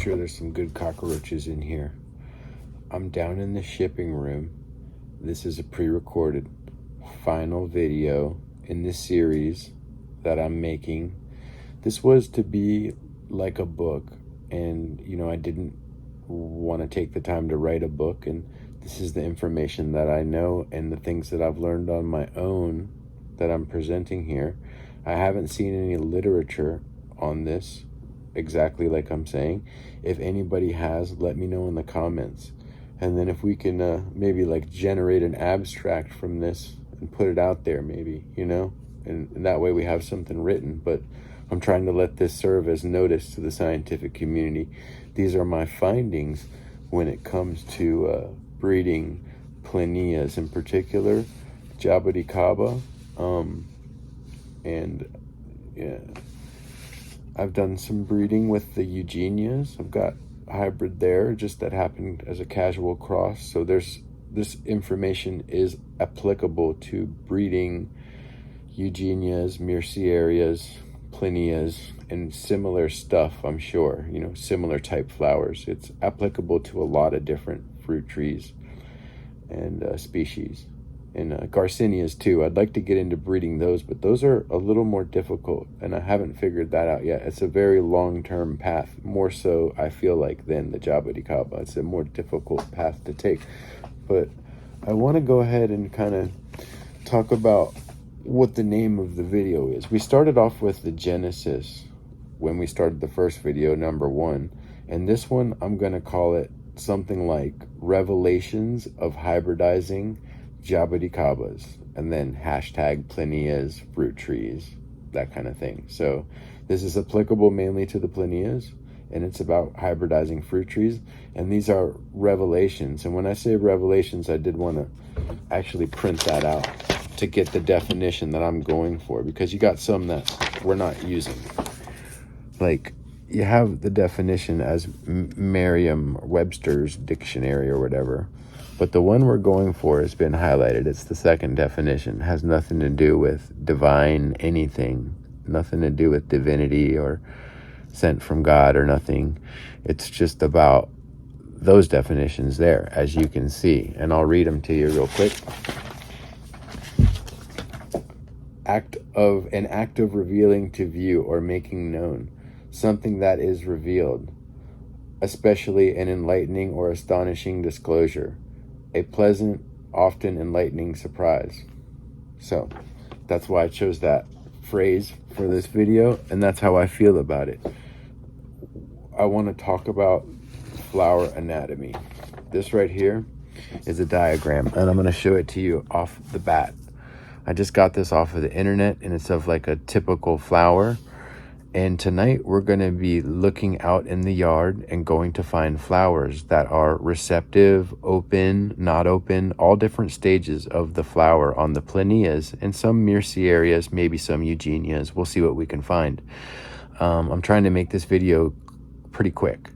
sure there's some good cockroaches in here. I'm down in the shipping room. This is a pre-recorded final video in this series that I'm making. This was to be like a book, and I didn't want to take the time to write a book, and this is the information that I know and the things that I've learned on my own that I'm presenting here. I haven't seen any literature on this exactly like I'm saying. If anybody has, let me know in the comments, and then if we can maybe like generate an abstract from this and put it out there, maybe, and that way we have something written. But I'm trying to let this serve as notice to the scientific community. These are my findings when it comes to breeding planias, in particular Jabuticaba, and yeah, I've done some breeding with the Eugenias. I've got a hybrid there, just that happened as a casual cross. So this information is applicable to breeding Eugenias, Myrciarias, planias, and similar stuff, I'm sure, similar type flowers. It's applicable to a lot of different fruit trees and species. And Garcinias too. I'd like to get into breeding those, but those are a little more difficult, and I haven't figured that out yet. It's a very long-term path, more so I feel like than the Jabuticaba. It's a more difficult path to take. But I want to go ahead and kind of talk about what the name of the video is. We started off with the Genesis when we started the first video, number 1, and this one I'm going to call it something like Revelations of Hybridizing Jabuticabas, and then hashtag planias, fruit trees, that kind of thing. So this is applicable mainly to the planias, and it's about hybridizing fruit trees, and these are revelations. And when I say revelations, I did want to actually print that out to get the definition that I'm going for, because you got some that we're not using. Like, you have the definition as Merriam-Webster's dictionary or whatever, but the one we're going for has been highlighted. It's the second definition. It has nothing to do with divine anything, nothing to do with divinity or sent from God or nothing. It's just about those definitions there, as you can see, and I'll read them to you real quick. An act of revealing to view or making known something that is revealed, especially an enlightening or astonishing disclosure, a pleasant, often enlightening surprise. So that's why I chose that phrase for this video, and that's how I feel about it. I want to talk about flower anatomy. This right here is a diagram, and I'm going to show it to you off the bat. I just got this off of the internet, and it's of like a typical flower. And tonight we're going to be looking out in the yard and going to find flowers that are receptive, open, not open, all different stages of the flower on the planias, and some Myrciarias, maybe some Eugenias. We'll see what we can find. I'm trying to make this video pretty quick.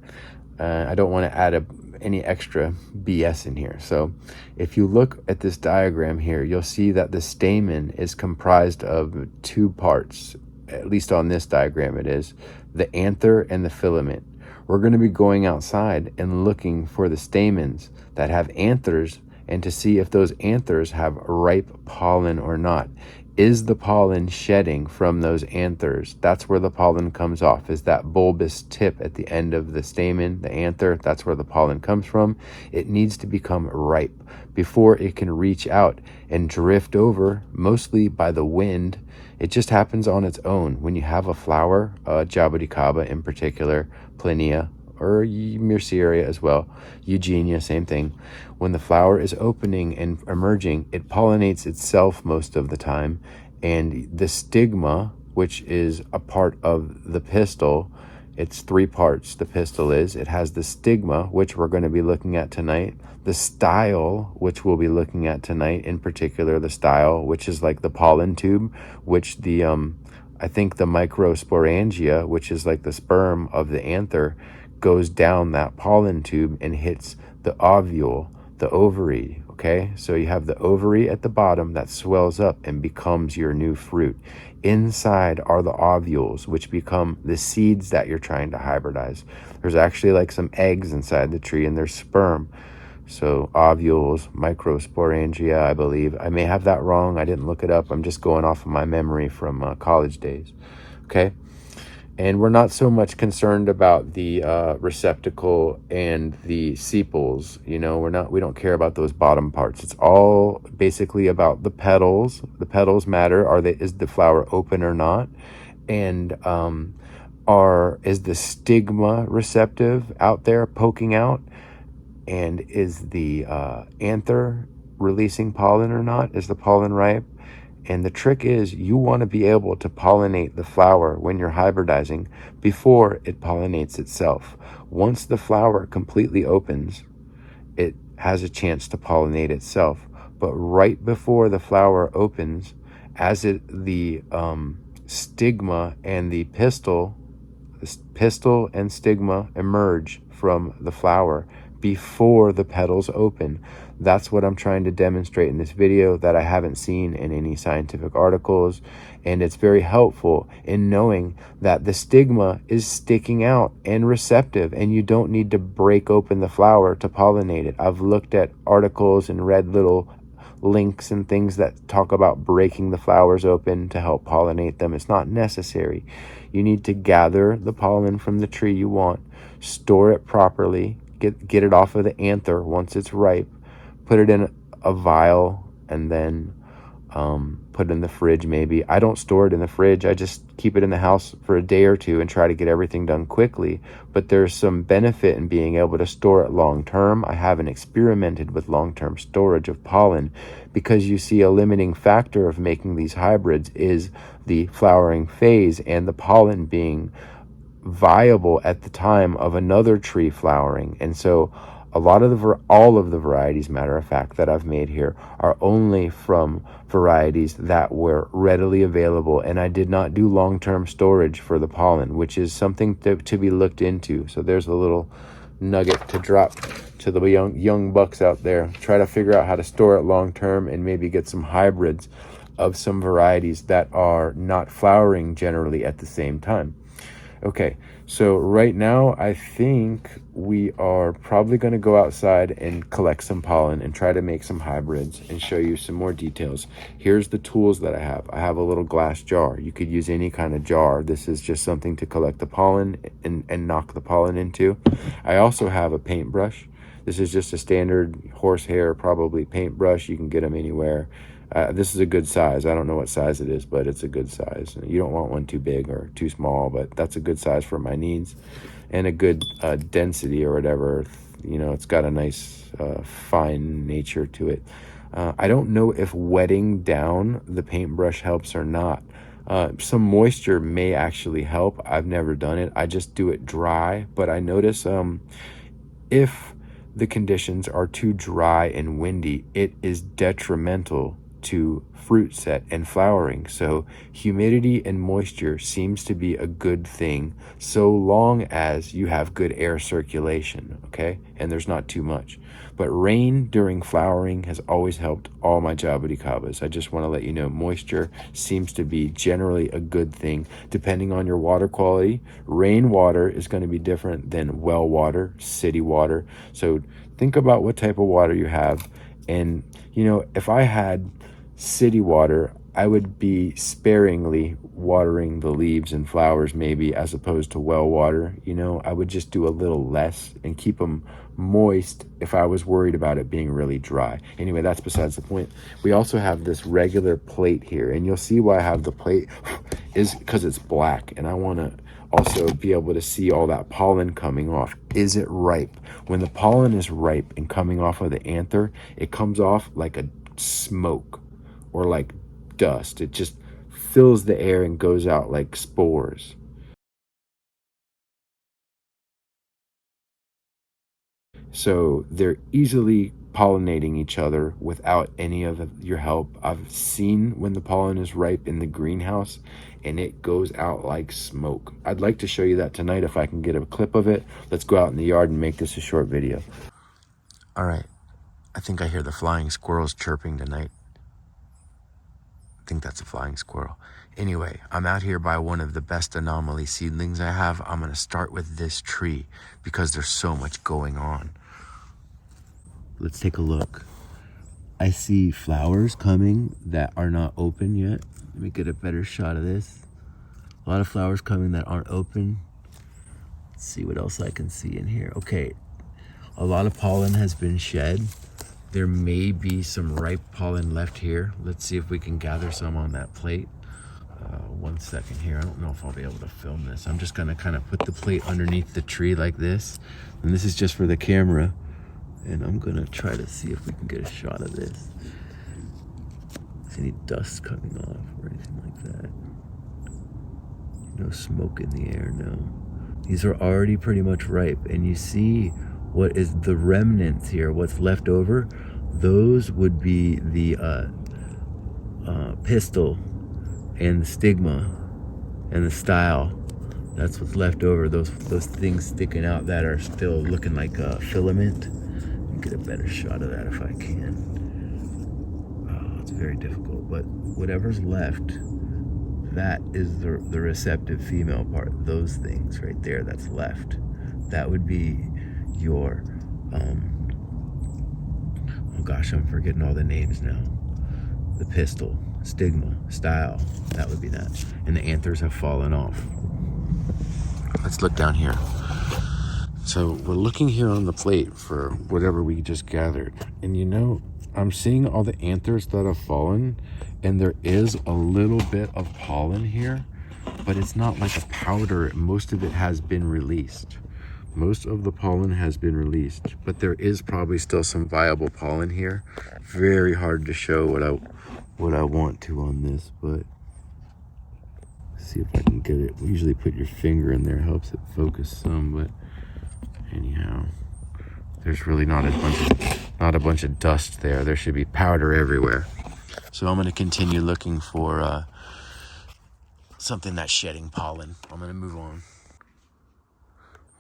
I don't want to add any extra BS in here. So if you look at this diagram here, you'll see that the stamen is comprised of 2 parts. At least on this diagram it is, the anther and the filament. We're going to be going outside and looking for the stamens that have anthers, and to see if those anthers have ripe pollen or not. Is the pollen shedding from those anthers? That's where the pollen comes off, is that bulbous tip at the end of the stamen, the anther. That's where the pollen comes from. It needs to become ripe before it can reach out and drift over, mostly by the wind. It just happens on its own. When you have a flower, Jabuticaba in particular, plania, or Myrciaria as well, Eugenia, same thing. When the flower is opening and emerging, it pollinates itself most of the time, and the stigma, which is a part of the pistil, it's 3 parts, the pistil is. It has the stigma, which we're going to be looking at tonight, the style, which we'll be looking at tonight, in particular the style, which is like the pollen tube, which the I think the microsporangia, which is like the sperm of the anther, goes down that pollen tube and hits the ovule, the ovary. okay? So you have the ovary at the bottom that swells up and becomes your new fruit. Inside are the ovules, which become the seeds that you're trying to hybridize. There's actually like some eggs inside the tree, and there's sperm. So ovules, microsporangia, I believe. I may have that wrong. I didn't look it up. I'm just going off of my memory from college days. Okay. And we're not so much concerned about the receptacle and the sepals. You know, we don't care about those bottom parts. It's all basically about the petals. The petals matter. Is the flower open or not? And is the stigma receptive out there poking out? And is the anther releasing pollen or not? Is the pollen ripe? And the trick is you want to be able to pollinate the flower when you're hybridizing before it pollinates itself. Once the flower completely opens, it has a chance to pollinate itself. But right before the flower opens, the stigma and the pistil and stigma emerge from the flower before the petals open. That's what I'm trying to demonstrate in this video that I haven't seen in any scientific articles. And it's very helpful in knowing that the stigma is sticking out and receptive, and you don't need to break open the flower to pollinate it. I've looked at articles and read little links and things that talk about breaking the flowers open to help pollinate them. It's not necessary. You need to gather the pollen from the tree you want, store it properly, get it off of the anther once it's ripe, put it in a vial, and then put it in the fridge maybe. I don't store it in the fridge. I just keep it in the house for a day or two and try to get everything done quickly. But there's some benefit in being able to store it long term. I haven't experimented with long-term storage of pollen because you see a limiting factor of making these hybrids is the flowering phase and the pollen being viable at the time of another tree flowering. And so all of the varieties, matter of fact, that I've made here are only from varieties that were readily available, and I did not do long-term storage for the pollen, which is something to be looked into. So there's a little nugget to drop to the young bucks out there. Try to figure out how to store it long-term and maybe get some hybrids of some varieties that are not flowering generally at the same time. Okay, so right now I think we are probably going to go outside and collect some pollen and try to make some hybrids and show you some more details. Here's the tools that I have. I have a little glass jar. You could use any kind of jar. This is just something to collect the pollen and knock the pollen into. I also have a paintbrush. This is just a standard horsehair, probably paintbrush. You can get them anywhere. This is a good size. I don't know what size it is, but it's a good size. You don't want one too big or too small, but that's a good size for my needs, and a good density or whatever. You know, it's got a nice fine nature to it. I don't know if wetting down the paintbrush helps or not. Some moisture may actually help. I've never done it. I just do it dry, but I notice if the conditions are too dry and windy, it is detrimental to fruit set and flowering. So humidity and moisture seems to be a good thing so long as you have good air circulation, okay? And there's not too much. But rain during flowering has always helped all my Jabuticabas. I just want to let you know, moisture seems to be generally a good thing depending on your water quality. Rainwater is going to be different than well water, city water. So think about what type of water you have. And, you know, if I had city water, I would be sparingly watering the leaves and flowers maybe, as opposed to well water. You know, I would just do a little less and keep them moist if I was worried about it being really dry. Anyway, that's besides the point. We also have this regular plate here, and you'll see why I have the plate is because it's black, and I want to also be able to see all that pollen coming off. Is it ripe? When the pollen is ripe and coming off of the anther, it comes off like a smoke or like dust. It just fills the air and goes out like spores. So they're easily pollinating each other without any of your help. I've seen when the pollen is ripe in the greenhouse and it goes out like smoke. I'd like to show you that tonight if I can get a clip of it. Let's go out in the yard and make this a short video. All right. I think I hear the flying squirrels chirping tonight. I think that's a flying squirrel. Anyway, I'm out here by one of the best anomaly seedlings I have. I'm gonna start with this tree because there's so much going on. Let's take a look. I see flowers coming that are not open yet. Let me get a better shot of this. A lot of flowers coming that aren't open. Let's see what else I can see in here. Okay, a lot of pollen has been shed. There may be some ripe pollen left here. Let's see if we can gather some on that plate. 1 second here. I don't know if I'll be able to film this. I'm just gonna kind of put the plate underneath the tree like this. And this is just for the camera. And I'm gonna try to see if we can get a shot of this. Is any dust coming off or anything like that? No smoke in the air, no. These are already pretty much ripe. And you see what is the remnants here, what's left over. Those would be the pistil and the stigma and the style. That's what's left over. Those things sticking out that are still looking like a filament. Get a better shot of that if I can. Oh, it's very difficult, but whatever's left, that is the receptive female part. Those things right there that's left, that would be your oh gosh, I'm forgetting all the names now. The pistil, stigma, style, that would be that. And the anthers have fallen off. Let's look down here. So we're looking here on the plate for whatever we just gathered. And you know, I'm seeing all the anthers that have fallen, and there is a little bit of pollen here, but it's not like a powder. Most of it has been released. Most of the pollen has been released, but there is probably still some viable pollen here. Very hard to show what I want to on this, but see if I can get it. We usually put your finger in there, helps it focus some, but anyhow, there's really not a bunch of dust there. There should be powder everywhere. So I'm going to continue looking for something that's shedding pollen. I'm going to move on.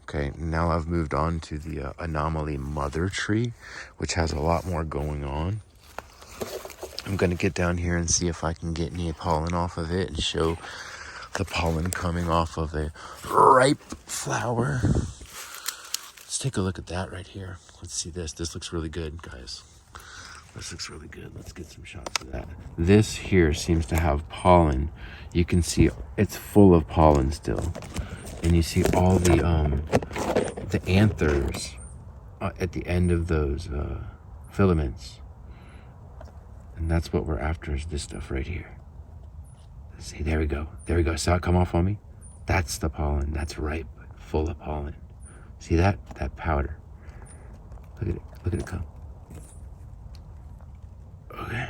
Okay, now I've moved on to the anomaly mother tree, which has a lot more going on. I'm going to get down here and see if I can get any pollen off of it and show the pollen coming off of a ripe flower. Let's take a look at that right here. Let's see this. This looks really good, guys. This looks really good. Let's get some shots of that. This here seems to have pollen. You can see it's full of pollen still. And you see all the anthers at the end of those filaments. And that's what we're after, is this stuff right here. See, there we go. There we go. Saw it come off on me? That's the pollen. That's ripe, full of pollen. See that? That powder. Look at it. Look at it come. Okay.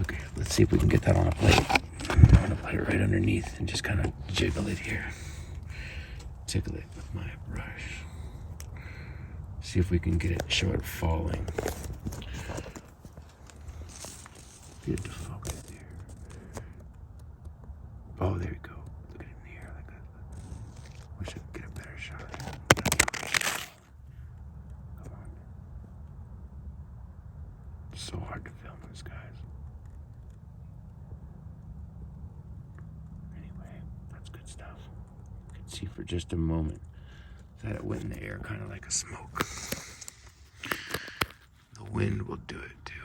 Okay, let's see if we can get that on a plate. I'm gonna put it right underneath and just kind of jiggle it here. Tickle it with my brush. See if we can get it, show it falling. Get it to focus there. Oh, there you go. Look at it in the air like that. We should get a better shot. Come on. It's so hard to film this, guys. Anyway, that's good stuff. You can see for just a moment that it went in the air kind of like a smoke. The wind will do it to it.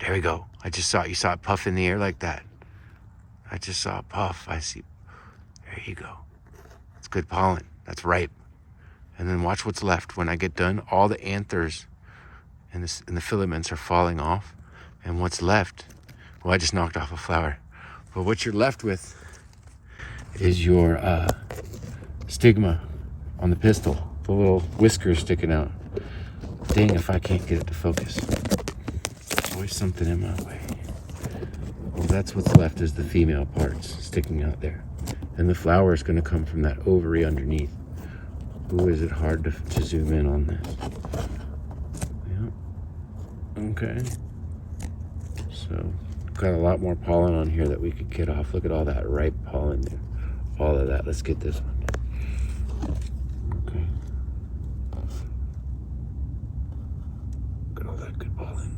There we go. I just saw it. You saw it puff in the air like that. I just saw it puff. I see. There you go. It's good pollen. That's ripe. And then watch what's left. When I get done, all the anthers and the filaments are falling off. And what's left? Well, I just knocked off a flower. But what you're left with is your stigma on the pistil. The little whiskers sticking out. Dang if I can't get it to focus. Always something in my way. Well, that's what's left, is the female parts sticking out there. And the flower is going to come from that ovary underneath. Ooh, is it hard to zoom in on this? Yeah. Okay. So, got a lot more pollen on here that we could get off. Look at all that ripe pollen there. All of that. Let's get this one. Look at all that good pollen.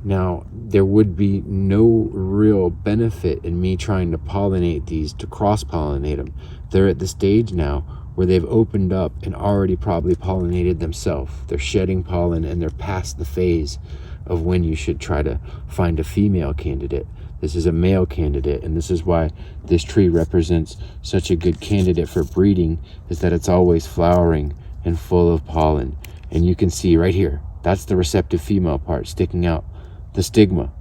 Now, there would be no real benefit in me trying to pollinate these, to cross-pollinate them. They're at the stage now where they've opened up and already probably pollinated themselves. They're shedding pollen and they're past the phase of when you should try to find a female candidate. This is a male candidate, and this is why this tree represents such a good candidate for breeding, is that it's always flowering and full of pollen. And you can see right here, that's the receptive female part sticking out. The stigma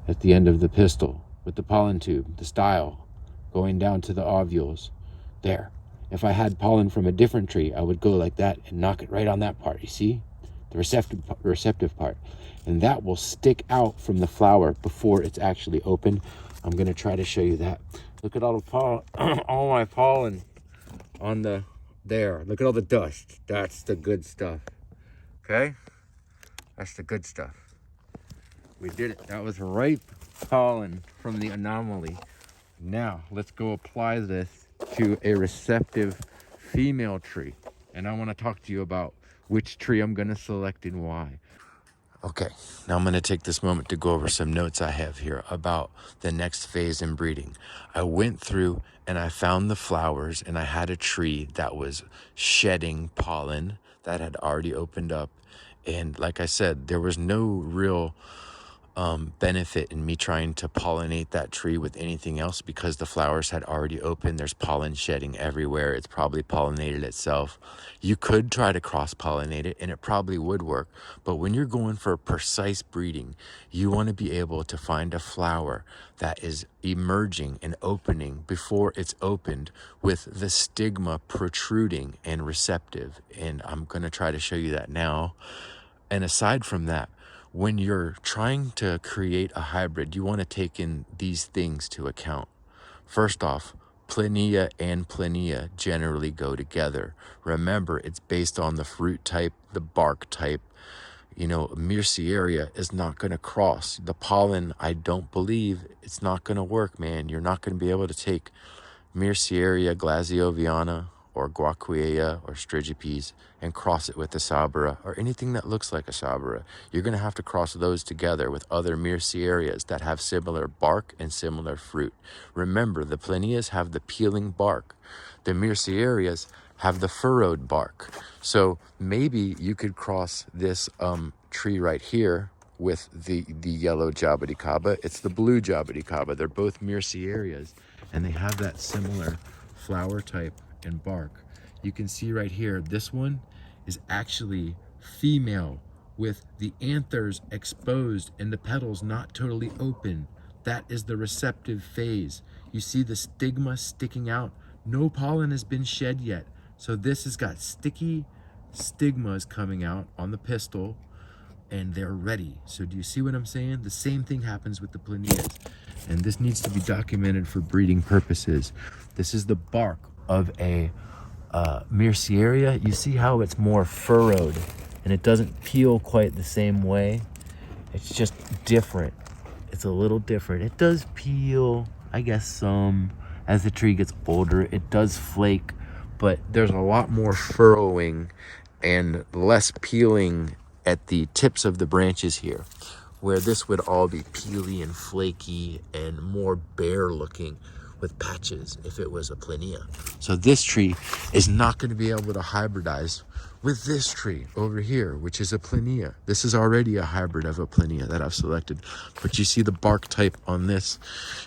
at the end of the pistil with the pollen tube, the style going down to the ovules. There. If I had pollen from a different tree, I would go like that and knock it right on that part. You see? The receptive part. And that will stick out from the flower before it's actually open. I'm going to try to show you that. Look at all the pollen, all my pollen on the there. Look at all the dust. That's the good stuff. Okay? That's the good stuff. We did it. That was ripe pollen from the anomaly. Now, let's go apply this to a receptive female tree. And I want to talk to you about which tree I'm going to select and why. Okay, now I'm going to take this moment to go over some notes I have here about the next phase in breeding. I went through and I found the flowers, and I had a tree that was shedding pollen that had already opened up. And like I said, there was no real benefit in me trying to pollinate that tree with anything else because the flowers had already opened. There's pollen shedding everywhere. It's probably pollinated itself. You could try to cross-pollinate it and it probably would work, but when you're going for precise breeding, you want to be able to find a flower that is emerging and opening before it's opened with the stigma protruding and receptive. And I'm going to try to show you that now. And aside from that, when you're trying to create a hybrid, you want to take in these things to account. First off, Plinia and Plinia generally go together. Remember, it's based on the fruit type, the bark type. You know, Myrcearia is not going to cross. The pollen, I don't believe, it's not going to work, man. You're not going to be able to take Myrcearia glazioviana or guaquiea or strigipes and cross it with the sabra or anything that looks like a sabra. You're going to have to cross those together with other Myrcearias that have similar bark and similar fruit. Remember, the Plinias have the peeling bark. The Myrcearias have the furrowed bark. So maybe you could cross this tree right here with the yellow Jabuticaba. It's the blue Jabuticaba. They're both Myrcearias, and they have that similar flower type and bark. You can see right here, this one is actually female with the anthers exposed and the petals not totally open. That is the receptive phase. You see the stigma sticking out. No pollen has been shed yet. So this has got sticky stigmas coming out on the pistil, and they're ready. So do you see what I'm saying? The same thing happens with the plinias, and this needs to be documented for breeding purposes. This is the bark of a Myrcearia. You see how it's more furrowed and it doesn't peel quite the same way. It's just different. It's a little different. It does peel, I guess, some as the tree gets older. It does flake, but there's a lot more furrowing and less peeling at the tips of the branches here, where this would all be peely and flaky and more bare looking with patches if it was a plinia. So this tree is not going to be able to hybridize with this tree over here, which is a plinia. This is already a hybrid of a plinia that I've selected, but you see the bark type on this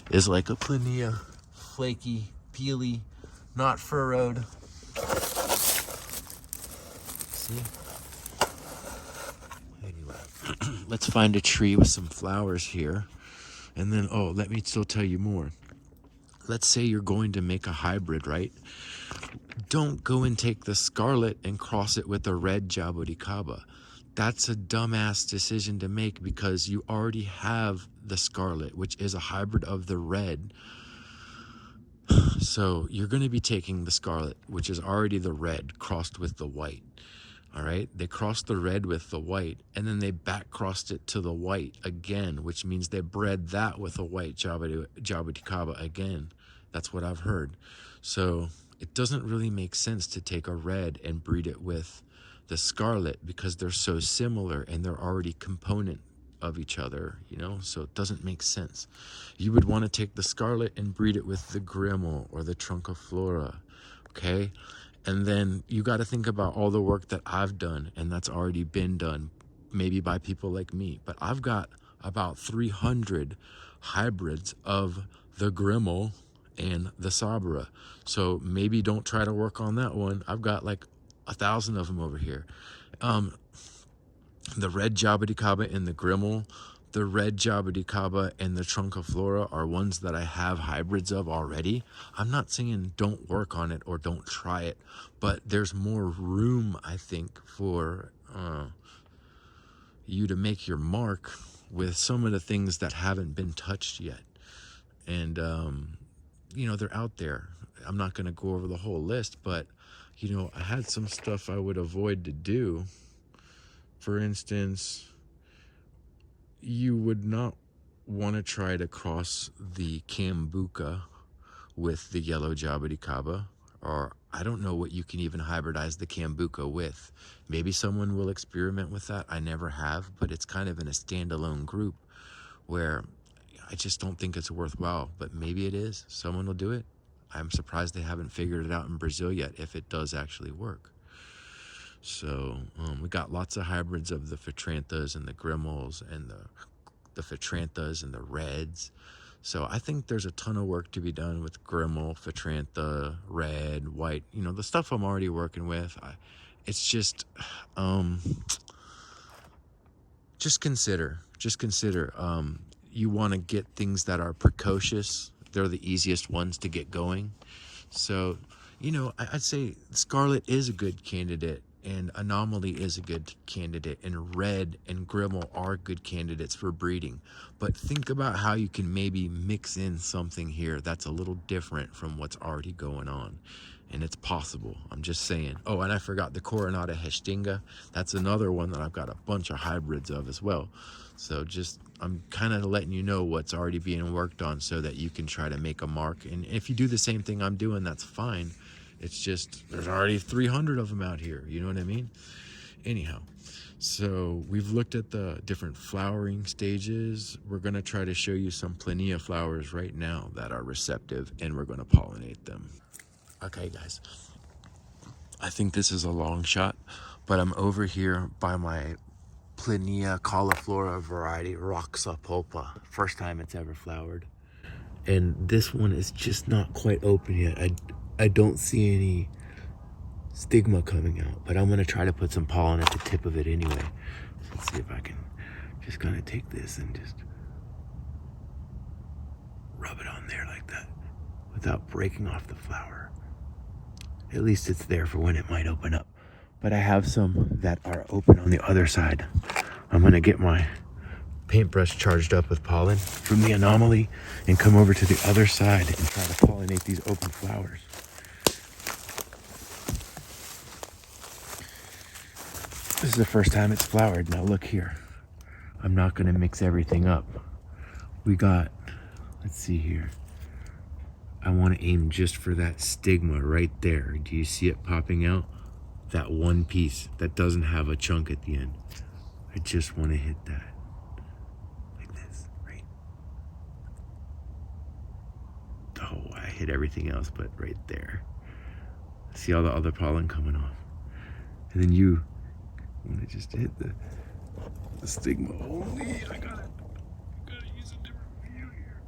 is like a plinia, flaky, peely, not furrowed. See? Anyway, let's find a tree with some flowers here. And then, oh, let me still tell you more. Let's say you're going to make a hybrid, right? Don't go and take the scarlet and cross it with a red Jabuticaba. That's a dumbass decision to make because you already have the scarlet, which is a hybrid of the red. So you're going to be taking the scarlet, which is already the red, crossed with the white. All right, they crossed the red with the white, and then they back crossed it to the white again, which means they bred that with a white Jabuticaba again. That's what I've heard. So it doesn't really make sense to take a red and breed it with the scarlet because they're so similar and they're already component of each other, you know, so it doesn't make sense. You would want to take the scarlet and breed it with the grimmel or the trunciflora, okay? And then you got to think about all the work that I've done and that's already been done, maybe by people like me. But I've got about 300 hybrids of the grimmel and the sabra. So maybe don't try to work on that one. I've got like 1,000 of them over here. The red Jabuticaba and the grimmel, the red Jabuticaba and the trunciflora are ones that I have hybrids of already. I'm not saying don't work on it or don't try it, but there's more room, I think, for you to make your mark with some of the things that haven't been touched yet. And, you know, they're out there. I'm not going to go over the whole list, but, you know, I had some stuff I would avoid to do. For instance, you would not want to try to cross the Cambuca with the yellow Jabuticaba, or I don't know what you can even hybridize the Cambuca with. Maybe someone will experiment with that. I never have, but it's kind of in a standalone group where I just don't think it's worthwhile, but maybe it is. Someone will do it. I'm surprised they haven't figured it out in Brazil yet, if it does actually work. So we got lots of hybrids of the Phytranthas and the grimmels and the Phytranthas and the reds. So I think there's a ton of work to be done with grimmel, Phytrantha, red, white, you know, the stuff I'm already working with. It's just consider, you want to get things that are precocious. They're the easiest ones to get going. So, you know, I'd say Scarlet is a good candidate, and Anomaly is a good candidate, and Red and Grimmel are good candidates for breeding. But think about how you can maybe mix in something here that's a little different from what's already going on. And it's possible. I'm just saying. Oh, and I forgot the Coronata Hestinga. That's another one that I've got a bunch of hybrids of as well. So just, I'm kind of letting you know what's already being worked on so that you can try to make a mark. And if you do the same thing I'm doing, that's fine. It's just, there's already 300 of them out here. You know what I mean? Anyhow, so we've looked at the different flowering stages. We're going to try to show you some plania flowers right now that are receptive, and we're going to pollinate them. Okay, guys, I think this is a long shot, but I'm over here by my Plania cauliflora variety, Roxa pulpa. First time it's ever flowered. And this one is just not quite open yet. I don't see any stigma coming out, but I'm gonna try to put some pollen at the tip of it anyway. So let's see if I can just kind of take this and just rub it on there like that without breaking off the flower. At least it's there for when it might open up. But I have some that are open on the other side. I'm gonna get my paintbrush charged up with pollen from the Anomaly and come over to the other side and try to pollinate these open flowers. This is the first time it's flowered. Now look here. I'm not gonna mix everything up. We got, let's see here. I want to aim just for that stigma right there. Do you see it popping out? That one piece that doesn't have a chunk at the end. I just want to hit that. Like this, right? Oh, I hit everything else but right there. See all the other pollen coming off. And then you want to just hit the stigma only. I gotta use a different view here.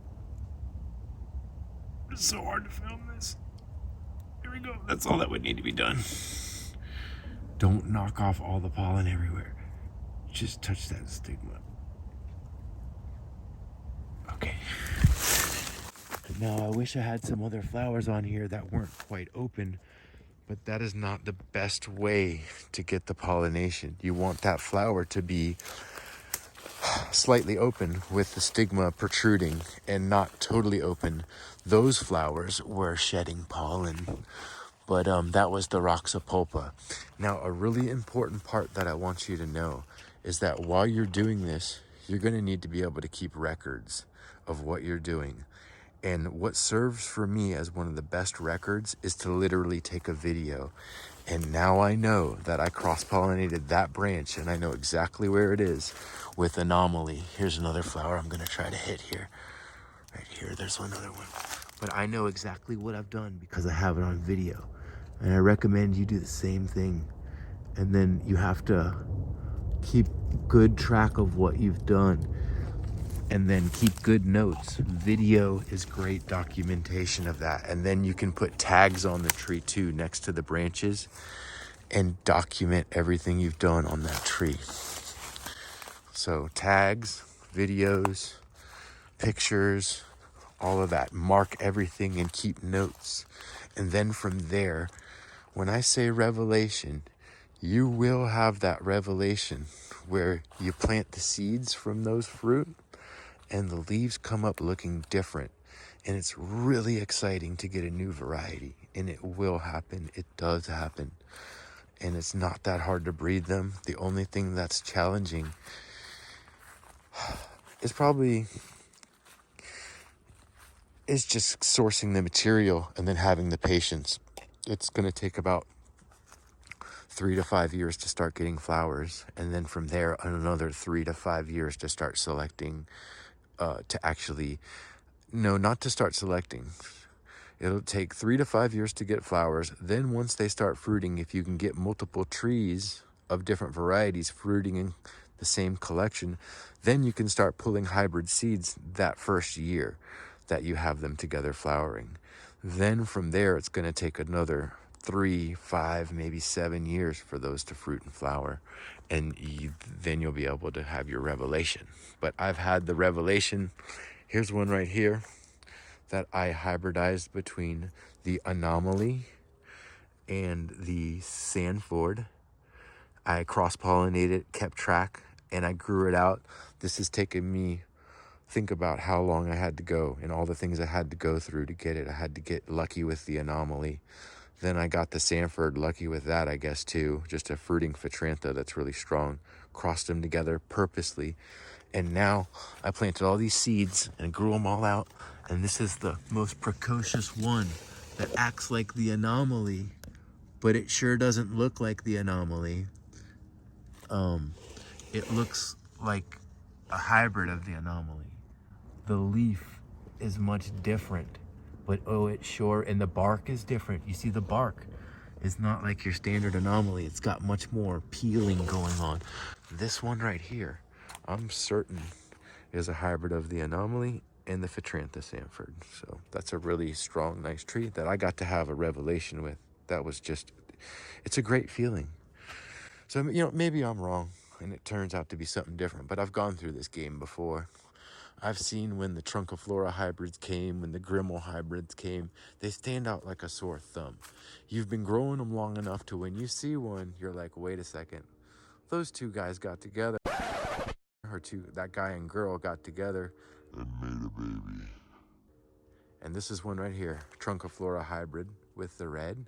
It's so hard to film this. Here we go. That's all that would need to be done. Don't knock off all the pollen everywhere. Just touch that stigma. Okay. Now I wish I had some other flowers on here that weren't quite open, but that is not the best way to get the pollination. You want that flower to be slightly open with the stigma protruding and not totally open. Those flowers were shedding pollen. But that was the Roxa pulpa. Now, a really important part that I want you to know is that while you're doing this, you're going to need to be able to keep records of what you're doing. And what serves for me as one of the best records is to literally take a video And now I know that I cross-pollinated that branch, and I know exactly where it is with anomaly. Here's another flower I'm gonna try to hit here. Right here, there's another one. But I know exactly what I've done because I have it on video. And I recommend you do the same thing. And then you have to keep good track of what you've done and then keep good notes. Video is great documentation of that. And then you can put tags on the tree too next to the branches and document everything you've done on that tree. So tags, videos, pictures, all of that. Mark everything and keep notes. And then from there, when I say revelation, you will have that revelation where you plant the seeds from those fruit and the leaves come up looking different. And it's really exciting to get a new variety. And it will happen. It does happen. And it's not that hard to breed them. The only thing that's challenging is just sourcing the material and then having the patience. It's going to take about 3 to 5 years to start getting flowers, and then from there another 3 to 5 years to start selecting, to actually, no, not to start selecting. It'll take 3 to 5 years to get flowers. Then once they start fruiting, if you can get multiple trees of different varieties fruiting in the same collection, then you can start pulling hybrid seeds that first year that you have them together flowering. Then from there, it's going to take another 3, 5, maybe 7 years for those to fruit and flower. And then you'll be able to have your revelation. But I've had the revelation. Here's one right here that I hybridized between the anomaly and the Sanford. I cross-pollinated, kept track, and I grew it out. This has taken me, think about how long I had to go and all the things I had to go through to get it. I had to get lucky with the anomaly. Then I got the Sanford, lucky with that, I guess, too. Just a fruiting Phatrantha that's really strong. Crossed them together purposely. And now I planted all these seeds and grew them all out. And this is the most precocious one that acts like the anomaly, but it sure doesn't look like the anomaly. It looks like a hybrid of the anomaly. The leaf is much different, but oh, it sure, and the bark is different. You see, the bark is not like your standard anomaly. It's got much more peeling going on. This one right here, I'm certain is a hybrid of the anomaly and the Phatrantha Sanford. So that's a really strong, nice tree that I got to have a revelation with. That was just, it's a great feeling. So, maybe I'm wrong and it turns out to be something different, but I've gone through this game before. I've seen when the Trunciflora hybrids came, when the Grimmel hybrids came, they stand out like a sore thumb. You've been growing them long enough to when you see one, you're like, wait a second, those two guys got together. That guy and girl got together and made a baby. And this is one right here, Trunciflora hybrid with the red.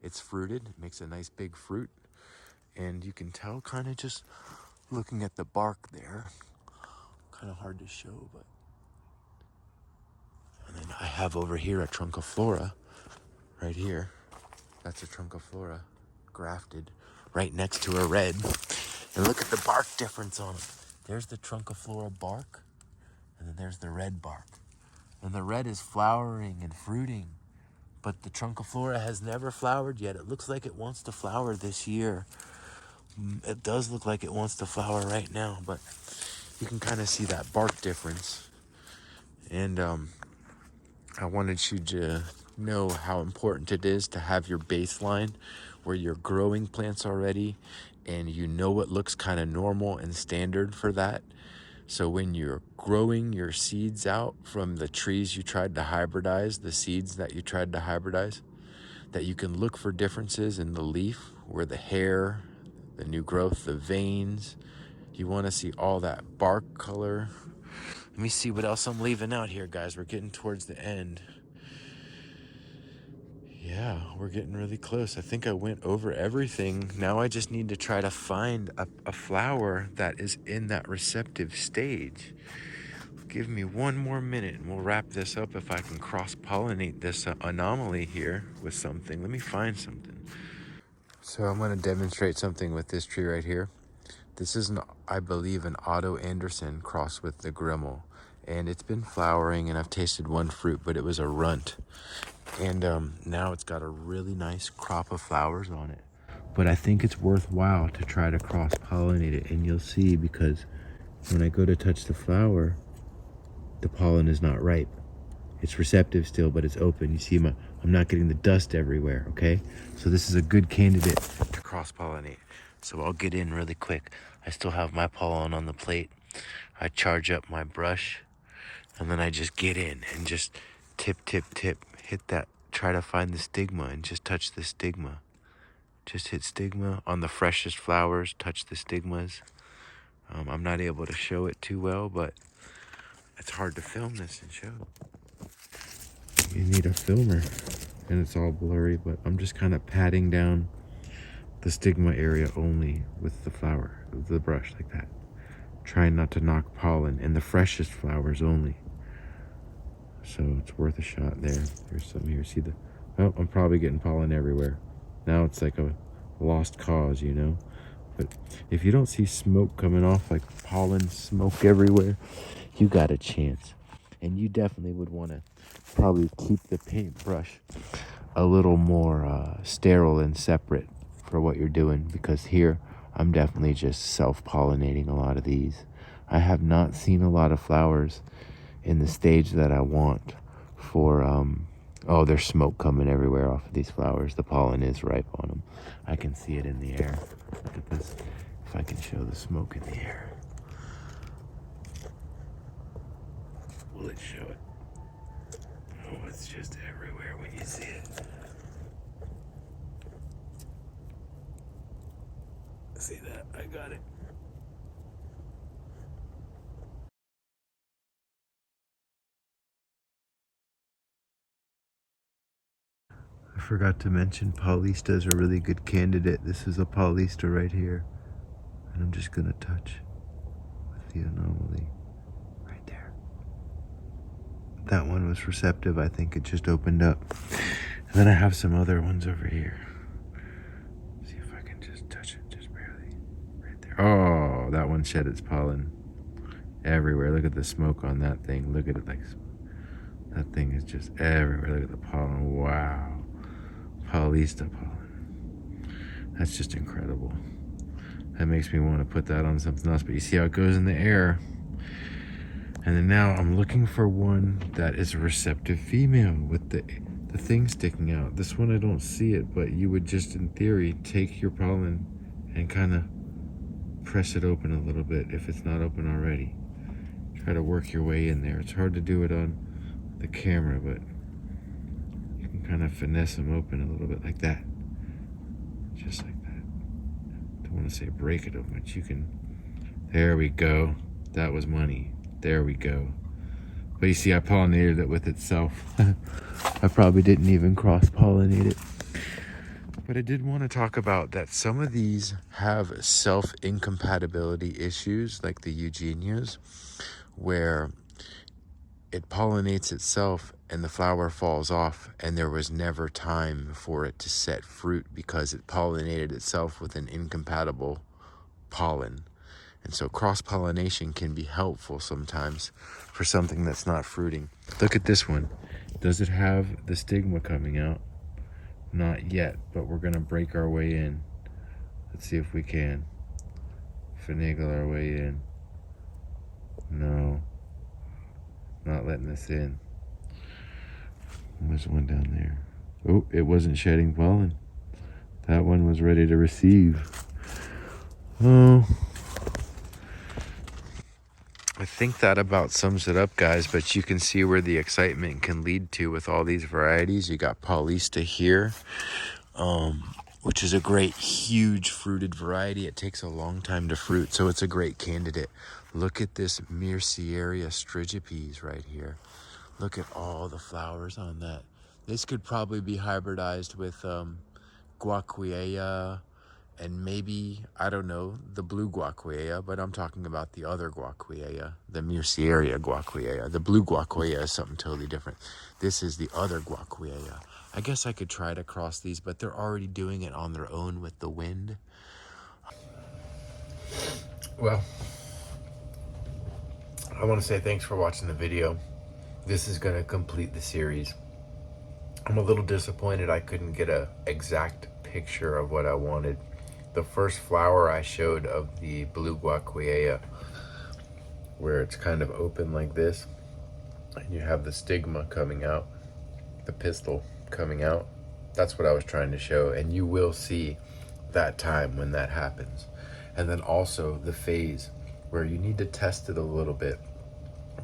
It's fruited, it makes a nice big fruit. And you can tell kind of just looking at the bark there, kind of hard to show, but. And then I have over here a Trunciflora right here. That's a Trunciflora grafted right next to a red. And look at the bark difference on it. There's the Trunciflora bark, and then there's the red bark. And the red is flowering and fruiting, but the Trunciflora has never flowered yet. It looks like it wants to flower this year. It does look like it wants to flower right now, but you can kind of see that bark difference. And I wanted you to know how important it is to have your baseline where you're growing plants already and you know what looks kind of normal and standard for that. So when you're growing your seeds out from the trees you tried to hybridize, the seeds that you tried to hybridize, that you can look for differences in the leaf, where the hair, the new growth, the veins. You want to see all that bark color. Let me see what else I'm leaving out here, guys. We're getting towards the end. Yeah, we're getting really close. I think I went over everything. Now I just need to try to find a flower that is in that receptive stage. Give me one more minute and we'll wrap this up if I can cross-pollinate this anomaly here with something. Let me find something. So I'm going to demonstrate something with this tree right here. This is, I believe, an Otto Anderson crossed with the Grimmel. And it's been flowering, and I've tasted one fruit, but it was a runt. And now it's got a really nice crop of flowers on it. But I think it's worthwhile to try to cross-pollinate it. And you'll see, because when I go to touch the flower, the pollen is not ripe. It's receptive still, but it's open. You see, I'm not getting the dust everywhere, okay? So this is a good candidate to cross-pollinate. So I'll get in really quick. I still have my pollen on the plate. I charge up my brush, and then I just get in and just tip, tip, tip. Hit that, try to find the stigma and just touch the stigma. Just hit stigma on the freshest flowers, touch the stigmas. I'm not able to show it too well, but it's hard to film this and show. You need a filmer, and it's all blurry, but I'm just kind of patting down the stigma area only with the flower, the brush, like that. Trying not to knock pollen, and the freshest flowers only. So it's worth a shot there. There's some here. See the, oh, I'm probably getting pollen everywhere. Now it's like a lost cause, you know? But if you don't see smoke coming off, like pollen smoke everywhere, you got a chance. And you definitely would want to probably keep the paintbrush a little more sterile and separate for what you're doing, because here I'm definitely just self-pollinating a lot of these. I have not seen a lot of flowers in the stage that I want for, oh, there's smoke coming everywhere off of these flowers. The pollen is ripe on them. I can see it in the air. Look at this, if I can show the smoke in the air. Will it show it? Oh, it's just everywhere when you see it. See that? I got it. I forgot to mention Paulista is a really good candidate. This is a Paulista right here. And I'm just gonna touch with the anomaly right there. That one was receptive. I think it just opened up. And then I have some other ones over here. See if I can just touch it, just barely. Right there. Oh, that one shed its pollen everywhere. Look at the smoke on that thing. Look at it, like, that thing is just everywhere. Look at the pollen. Wow. Paulista pollen. That's just incredible. That makes me want to put that on something else. But you see how it goes in the air. And then now I'm looking for one that is a receptive female with the thing sticking out. This one I don't see it, but you would just, in theory, take your pollen and kind of press it open a little bit if it's not open already. Try to work your way in there. It's hard to do it on the camera, but you can kind of finesse them open a little bit like that. Just like that. Don't want to say break it open, but you can. There we go. That was money. There we go. But you see, I pollinated it with itself. I probably didn't even cross-pollinate it. But I did want to talk about that some of these have self-incompatibility issues, like the Eugenias, where it pollinates itself and the flower falls off, and there was never time for it to set fruit because it pollinated itself with an incompatible pollen. And so cross-pollination can be helpful sometimes for something that's not fruiting. Look at this one. Does it have the stigma coming out? Not yet, but we're gonna break our way in. Let's see if we can finagle our way in. No, not letting us in. There's one down there. Oh, it wasn't shedding pollen. That one was ready to receive. Oh, I think that about sums it up, guys, but you can see where the excitement can lead to with all these varieties. You got Paulista here, which is a great, huge fruited variety. It takes a long time to fruit, so it's a great candidate. Look at this Myrcieria strigipes right here. Look at all the flowers on that. This could probably be hybridized with Guaquiea and maybe, I don't know, the blue guaquiea, but I'm talking about the other guaquiea, the Murciaria guaquiea. The blue guaquiea is something totally different. This is the other guaquiea. I guess I could try to cross these, but they're already doing it on their own with the wind. Well, I want to say thanks for watching the video. This is going to complete the series. I'm a little disappointed I couldn't get an exact picture of what I wanted. The first flower I showed of the blue guaquiea, where it's kind of open like this, and you have the stigma coming out, the pistil coming out. That's what I was trying to show, and you will see that time when that happens. And then also the phase where you need to test it a little bit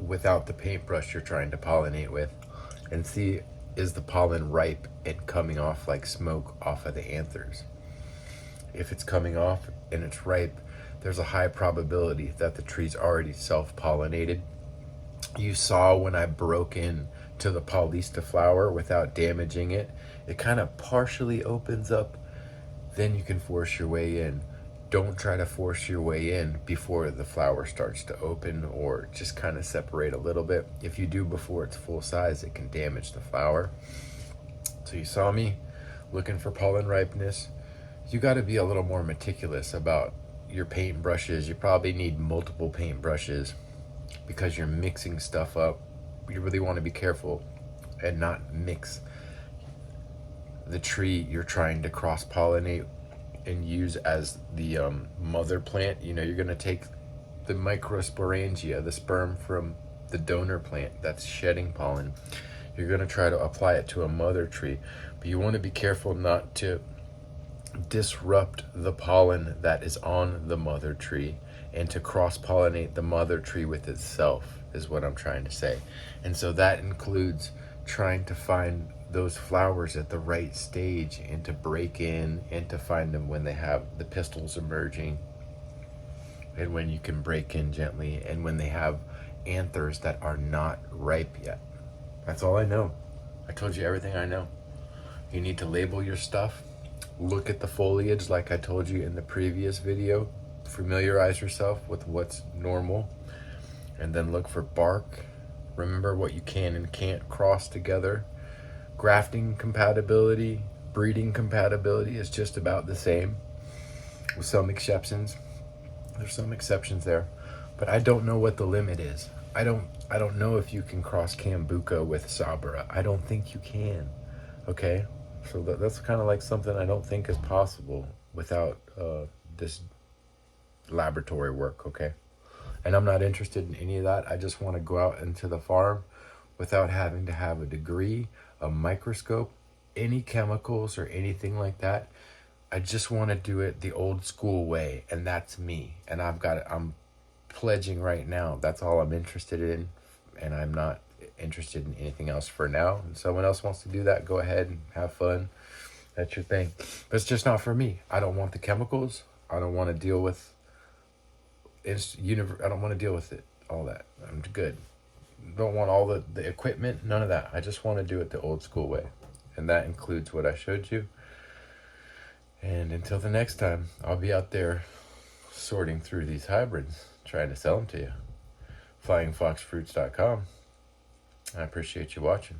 without the paintbrush you're trying to pollinate with, and see, is the pollen ripe and coming off like smoke off of the anthers. If it's coming off and it's ripe, there's a high probability that the tree's already self-pollinated. You saw when I broke in to the Paulista flower without damaging it, it kind of partially opens up, then you can force your way in. Don't try to force your way in before the flower starts to open, or just kind of separate a little bit. If you do before it's full size, it can damage the flower. So you saw me looking for pollen ripeness. You got to be a little more meticulous about your paint brushes. You probably need multiple paint brushes because you're mixing stuff up. You really want to be careful and not mix the tree you're trying to cross-pollinate and use as the mother plant. You know, you're going to take the microsporangia, the sperm from the donor plant that's shedding pollen. You're going to try to apply it to a mother tree, but you want to be careful not to disrupt the pollen that is on the mother tree and to cross-pollinate the mother tree with itself, is what I'm trying to say. And so that includes trying to find those flowers at the right stage and to break in and to find them when they have the pistils emerging, and when you can break in gently, and when they have anthers that are not ripe yet. That's all I know. I told you everything I know. You need to label your stuff. Look at the foliage like I told you in the previous video. Familiarize yourself with what's normal, and then look for bark. Remember what you can and can't cross together. Grafting compatibility, breeding compatibility is just about the same, with some exceptions. There's some exceptions there, but I don't know what the limit is. I don't know if you can cross Cambuca with Sabra. I don't think you can. Okay, so that's kind of like something I don't think is possible without this laboratory work. Okay, and I'm not interested in any of that. I just want to go out into the farm without having to have a degree, a microscope, any chemicals or anything like that. I just want to do it the old school way, and that's me. And I'm pledging right now, that's all I'm interested in, and I'm not interested in anything else for now. And someone else wants to do that, go ahead and have fun. That's your thing. But it's just not for me. I don't want the chemicals. I don't want to deal with I don't want to deal with it, all that. I'm good. Don't want all the equipment, none of that. I just want to do it the old school way, and that includes what I showed you. And until the next time, I'll be out there sorting through these hybrids, trying to sell them to you. FlyingFoxFruits.com. I appreciate you watching.